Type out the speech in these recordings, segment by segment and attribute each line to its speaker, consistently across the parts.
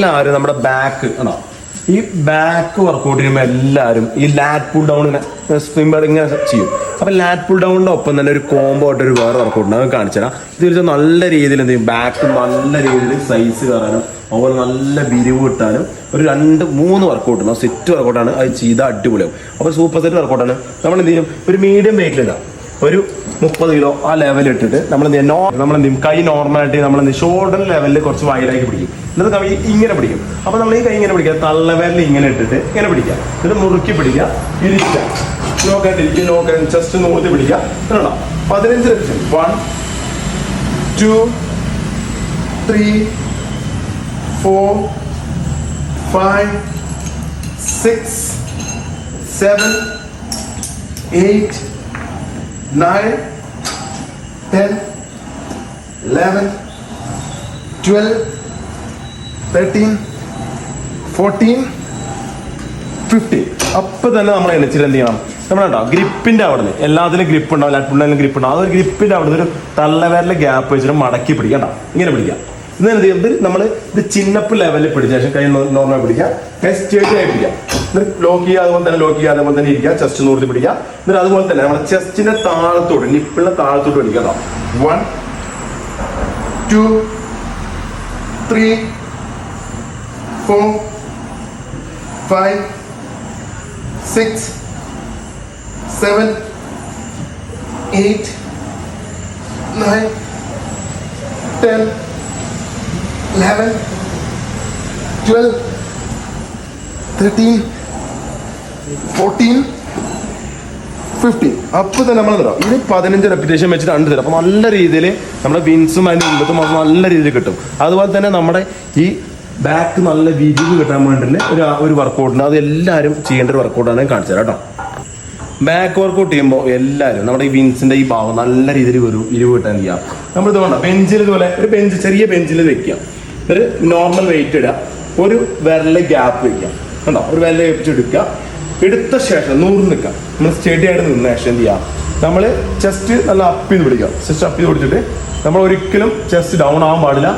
Speaker 1: എല്ലാവരും നമ്മുടെ ബാക്ക് ആണോ ഈ ബാക്ക് വർക്കൗട്ട് ചെയ്യുമ്പോൾ എല്ലാവരും ഈ ലാറ്റ് പുൾ ഡൗൺ ഇങ്ങനെ ചെയ്യും. അപ്പൊ ലാറ്റ് പുൾ ഡൗണിന്റെ ഒപ്പം തന്നെ ഒരു കോംബോ ആയിട്ട് ഒരു വേറെ വർക്കൗട്ട് അത് കാണിച്ചു തരാം. ഇത് വെച്ചാൽ നല്ല രീതിയിൽ എന്ത് ചെയ്യും, ബാക്ക് നല്ല രീതിയിൽ സൈസ് കയറാനും അതുപോലെ നല്ല വിരിവ് കിട്ടാനും ഒരു 2-3 വർക്കൗട്ട് ഉണ്ടാവും. സെറ്റ് വർക്കൗട്ടാണ്, അത് ചെയ്താൽ അടിപൊളിയാവും. അപ്പോൾ സൂപ്പർ സെറ്റ് വർക്കൗട്ടാണ്. നമ്മൾ എന്ത് ചെയ്യും, ഒരു മീഡിയം വെയിറ്റിലിടാം, ഒരു 30 കിലോ ആ ലെവൽ ഇട്ടിട്ട് നമ്മൾ എന്ത് ചെയ്യും, കൈ നോർമലായിട്ട് നമ്മൾ ഷോൾഡർ ലെവലിൽ കുറച്ച് വൈഡാക്കി പിടിക്കും. എന്നിട്ട് കൈ ഇങ്ങനെ പിടിക്കും. അപ്പോൾ നമ്മൾ ഈ കൈ ഇങ്ങനെ പിടിക്കുക, തള്ളവേലിൽ ഇങ്ങനെ ഇട്ടിട്ട് ഇങ്ങനെ പിടിക്കുക, എന്നിട്ട് മുറുക്കി പിടിക്കുക, ഇരിക്കുക, നോക്കായിട്ടിരിക്കുക, നോക്കാൻ ചെസ്റ്റ് നോക്കി പിടിക്കുക. 15 reps. 1 2 3 4 5 6 7 8 9 10 11 12 13 14 15. അപ്പൊ തന്നെ നമ്മൾ എണിച്ചിട്ട് എന്ത് ചെയ്യണം, നമ്മളുണ്ടാവും ഗ്രിപ്പിന്റെ അവിടെ നിന്ന് എല്ലാത്തിലും ഗ്രിപ്പ് ഉണ്ടാവും, ലാറ്റുണ്ടായാലും ഗ്രിപ്പ് ഉണ്ടാവും. അതൊരു ഗ്രിപ്പിന്റെ അവിടെ നിന്ന് ഒരു തള്ളവേറിലെ ഗ്യാപ്പ് വെച്ചിട്ട് മടക്കി പിടിക്കണ്ട, ഇങ്ങനെ പിടിക്കാം. ഇത് എന്ത് ചെയ്യുന്നത്, നമ്മൾ ഇത് ചിന്നപ്പ് ലെവലിൽ പിടിച്ച ശേഷം കൈ നോർമൽ പിടിക്കുക, കൈ സ്ട്രേറ്റ് ആയി പിടിക്കുക, എന്നിട്ട് ലോക്ക് ചെയ്യുക, അതുപോലെ തന്നെ ലോക്ക് ചെയ്യുക, അതുപോലെ തന്നെ ഇരിക്കുക, ചെസ്റ്റ് നൂർത്തി പിടിക്കുക. എന്നിട്ട് അതുപോലെ തന്നെ നമ്മുടെ ചെസ്റ്റിന്റെ താഴത്തോട്ട് നിപ്പിളിന്റെ താഴത്തോട്ട് പിടിക്കുക. 1 2 3 4 5 6 7 8 9 10 11 12 13 14 15. അപ്പൊ തന്നെ നമ്മൾ തരാം. ഇത് 15 റെപ്പിറ്റേഷൻ വെച്ചിട്ട് 2 തരാം. അപ്പൊ നല്ല രീതിയിൽ നമ്മുടെ വിൻസും അതിന്റെ ഉള്ളത്തും നല്ല രീതിയിൽ കിട്ടും. അതുപോലെ തന്നെ നമ്മുടെ ഈ ബാക്ക് നല്ല വിരിവ് കിട്ടാൻ വേണ്ടിയിട്ട് ഒരു വർക്കൗട്ടുണ്ട്, അത് എല്ലാവരും ചെയ്യേണ്ട ഒരു വർക്കൗട്ടാണ് കാണിച്ചു തരാം കേട്ടോ. ബാക്ക് വർക്കൗട്ട് ചെയ്യുമ്പോൾ എല്ലാവരും നമ്മുടെ ഈ വിൻസിന്റെ ഈ ഭാഗം നല്ല രീതിയിൽ ഒരു ഇരിവ് കിട്ടാൻ ചെയ്യാം. നമ്മൾ ഇതുകൊണ്ട് ബെഞ്ചിൽ ഇതുപോലെ ഒരു ചെറിയ ബെഞ്ചിൽ വെക്കാം, ഒരു നോർമൽ വെയിറ്റ് ഇടുക, ഒരു വിരല് ഗ്യാപ്പ് വെക്കാം, കണ്ടോ, ഒരു വിരല് വെപ്പിച്ചെടുക്കുക. എടുത്ത ശേഷം 100 നിൽക്കാം. നമ്മൾ സ്റ്റഡി ആയിട്ട് നിന്ന ശേഷം എന്ത് ചെയ്യാം, നമ്മൾ ചെസ്റ്റ് നല്ല അപ്പ് ചെയ്ത് പിടിക്കുക. ചെസ്റ്റ് അപ്പ് ചെയ്ത് പിടിച്ചിട്ട് നമ്മൾ ഒരിക്കലും ചെസ്റ്റ് ഡൗൺ ആവാൻ പാടില്ല,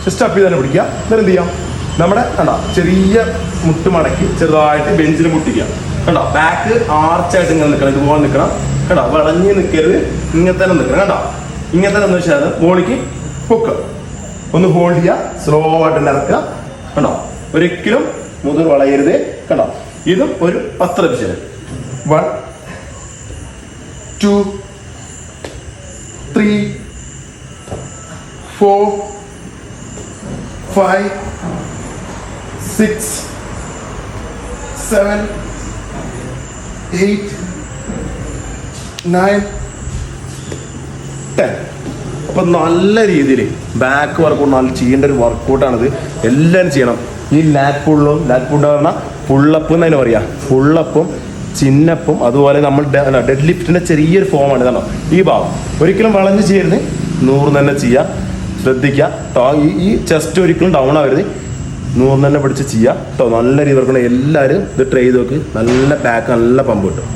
Speaker 1: ചെസ്റ്റ് അപ്പ് ചെയ്ത് തന്നെ പിടിക്കുക. എന്നിട്ട് എന്ത് ചെയ്യാം, നമ്മുടെ കണ്ടോ ചെറിയ മുട്ട് മടക്കി ചെറുതായിട്ട് ബെഞ്ചിൽ മുട്ടിക്കുക. കണ്ടോ, ബാക്ക് ആർച്ചായിട്ട് ഇങ്ങനെ നിൽക്കണം, ഇതുപോലെ നിൽക്കണം. കണ്ടോ, വളഞ്ഞ് നിൽക്കരുത്, ഇങ്ങനെ തന്നെ നിൽക്കണം. കണ്ടോ, ഇങ്ങനെ തന്നെ വെച്ചാൽ മോളിക്ക് പൊക്കുക, ഒന്ന് ഹോൾഡ് ചെയ്യുക, സ്ലോ ആയിട്ട് ഇറക്കുക. കണ്ടോ, ഒരിക്കലും മുതിർ വളയരുത്. കണ്ടോ, ഇതും ഒരു 10 reps. 1 2 3 4 5 6 7 8 9 10. അപ്പൊ നല്ല രീതിയിൽ ബാക്ക് വർക്കൗട്ട് നല്ല ചെയ്യേണ്ട ഒരു വർക്കൗട്ടാണിത്. എല്ലാവരും ചെയ്യണം. ഈ ലാറ്റ് പുൾ പറഞ്ഞാൽ പുള്ളപ്പ് എന്നതിന് പറയാം, പുള്ളപ്പും ചിന്നപ്പും അതുപോലെ നമ്മൾ ഡെഡ് ലിഫ്റ്റിന്റെ ചെറിയൊരു ഫോമാണ് ഇതാണോ ഈ ഭാഗം. ഒരിക്കലും വളഞ്ഞ് ചെയ്യരുത്, 100 തന്നെ ചെയ്യുക, ശ്രദ്ധിക്കുക. ഈ ചെസ്റ്റ് ഒരിക്കലും ഡൗൺ ആവരുത്, 100 തന്നെ പിടിച്ച് ചെയ്യുക കേട്ടോ. നല്ല രീതി വർക്കണം. എല്ലാവരും ഇത് ട്രൈ ചെയ്ത് നോക്ക്, നല്ല ബാക്ക് നല്ല പമ്പ് കിട്ടും.